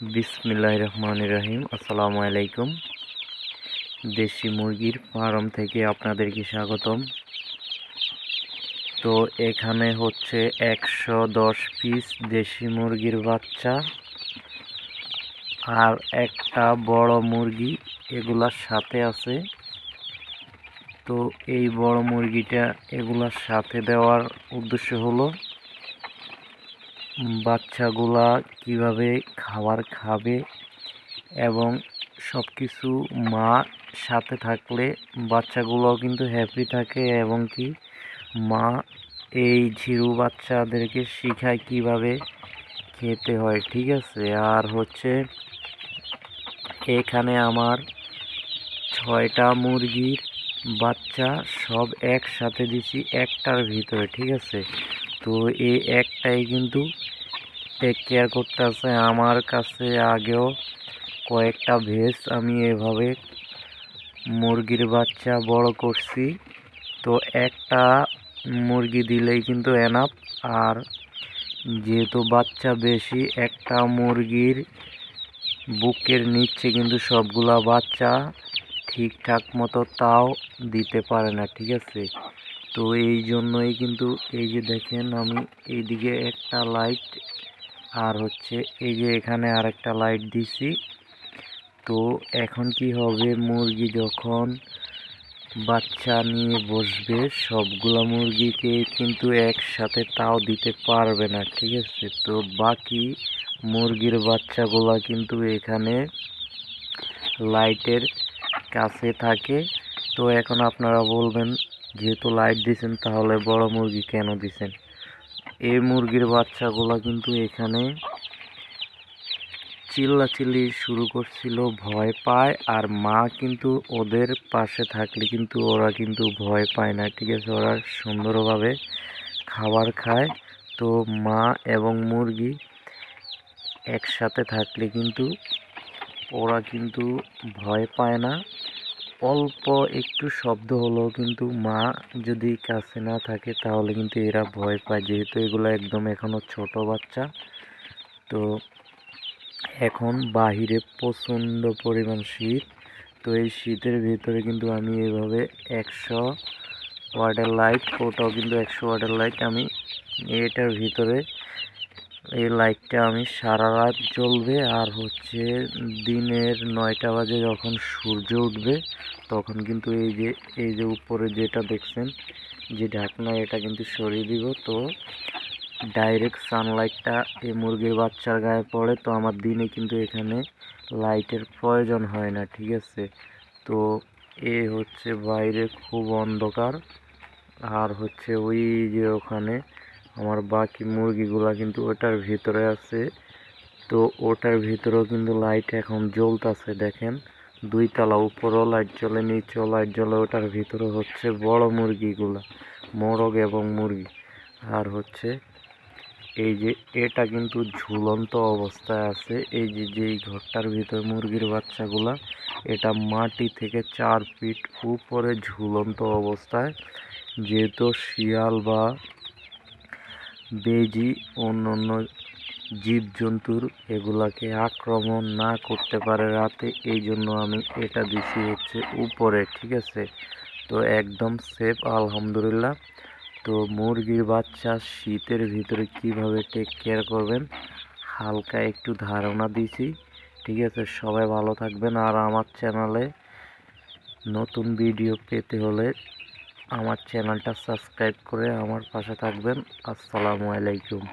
বিসমিল্লাহির রহমানির রহিম। আসসালামু আলাইকুম। দেশি মুরগির ফার্ম থেকে আপনাদেরকে স্বাগতম। তো এখানে হচ্ছে 110 পিস দেশি মুরগির বাচ্চা আর একটা বড় মুরগি এগুলার সাথে আছে। তো এই বড় মুরগিটা এগুলার সাথে দেওয়ার উদ্দেশ্য হলো বাচ্চাগুলা কিভাবে খাবার খাবে এবং সব কিছু মা সাথে থাকলে বাচ্চাগুলোও কিন্তু হ্যাপি থাকে এবং কি মা এই ঝিরু বাচ্চাদেরকে শেখায় কিভাবে খেতে হয়, ঠিক আছে। আর হচ্ছে এখানে আমার 6টা মুরগির বাচ্চা সব একসাথে দিছি একটার ভিতরে, ঠিক আছে। তো এই একটাই কিন্তু টেক কেয়ার করতেছে আমার কাছে। আগেও কয়েকটা ভেজ আমি এভাবে মুরগির বাচ্চা বড় করছি। তো একটা মুরগি দিলেই কিন্তু এনাফ। আর যেহেতু বাচ্চা বেশি, একটা মুরগির বুকের নিচে কিন্তু সবগুলা বাচ্চা ঠিকঠাক মতো তাও দিতে পারে না, ঠিক আছে। তো এই জন্যই কিন্তু এই যে দেখেন আমি এইদিকে একটা লাইট আর হচ্ছে এই যে এখানে আরেকটা লাইট দিছি। তো এখন কি হবে, মুরগি যখন বাচ্চা নিয়ে বসবে সবগুলা মুরগিকে কিন্তু একসাথে তাও দিতে পারবে না, ঠিক আছে। তো বাকি মুরগির বাচ্চাগুলা কিন্তু এখানে লাইটের কাছে থাকে। তো এখন আপনারা বলবেন, যেহেতু লাইট দিছেন তাহলে বড় মুরগি কেন দিছেন? এই মুরগির বাচ্চাগুলা কিন্তু এখানে চিল্লাচিল্লি শুরু করছিল, ভয় পায়। আর মা কিন্তু ওদের পাশে থাকলে কিন্তু ওরা কিন্তু ভয় পায় না, ঠিক আছে। ওরা সুন্দরভাবে খাবার খায়। তো মা এবং মুরগি একসাথে থাকলে কিন্তু ওরা কিন্তু ভয় পায় না। অল্প একটু শব্দ হলেও কিন্তু মা যদি কাছে না থাকে তাহলে কিন্তু এরা ভয় পায়, যেহেতু এগুলো একদম এখনও ছোট বাচ্চা। তো এখন বাহিরে প্রচণ্ড পরিমাণ শীত। তো এই শীতের ভিতরে কিন্তু আমি এইভাবে 100 ওয়াটের লাইট, ওটাও কিন্তু 100 ওয়াটের লাইট, আমি এটার ভিতরে এই লাইটটা আমি সারা রাত জ্বলবে। আর হচ্ছে দিনের 9টা বাজে যখন সূর্য উঠবে তখন কিন্তু এই যে উপরে যেটা দেখছেন যে ঢাকনা, এটা কিন্তু সরিয়ে দিব। তো ডাইরেক্ট সানলাইটটা এই মুরগির বাচ্চার গায়ে পড়ে। তো আমার দিনে কিন্তু এখানে লাইটের প্রয়োজন হয় না, ঠিক আছে। তো এ হচ্ছে বাইরে খুব অন্ধকার। আর হচ্ছে ওই যে ওখানে আমার বাকি মুরগিগুলা কিন্তু ওটার ভিতরে আছে। তো ওটার ভিতরেও কিন্তু লাইট এখন জ্বলতেছে, দেখেন 2 তলা, উপরেও লাইট জ্বলে নিচেও লাইট জ্বলে। ওটার ভিতরে হচ্ছে বড় মুরগিগুলা, মোরগ এবং মুরগি। আর হচ্ছে এই যে এটা কিন্তু ঝুলন্ত অবস্থায় আছে। এই যে যেই ঘরটার ভিতরে মুরগির বাচ্চাগুলা, এটা মাটি থেকে 4 ফিট উপরে ঝুলন্ত অবস্থায়। যেহেতু শিয়াল বা বেজি অন্য জীবজন্তুর এগুলাকে আক্রমণ না করতে পারে রাতে, এই জন্য আমি এটা দিছি হচ্ছে উপরে, ঠিক আছে। তো একদম সেফ আলহামদুলিল্লাহ। তো মুরগির বাচ্চা শীতের ভিতরে কিভাবে টেক কেয়ার করবেন হালকা একটু ধারণা দিয়েছি, ঠিক আছে। সবাই ভালো থাকবেন। আর আমার চ্যানেলে নতুন ভিডিও পেতে হলে আমার চ্যানেলটা সাবস্ক্রাইব করে আমার পাশে থাকবেন। আসসালামু আলাইকুম।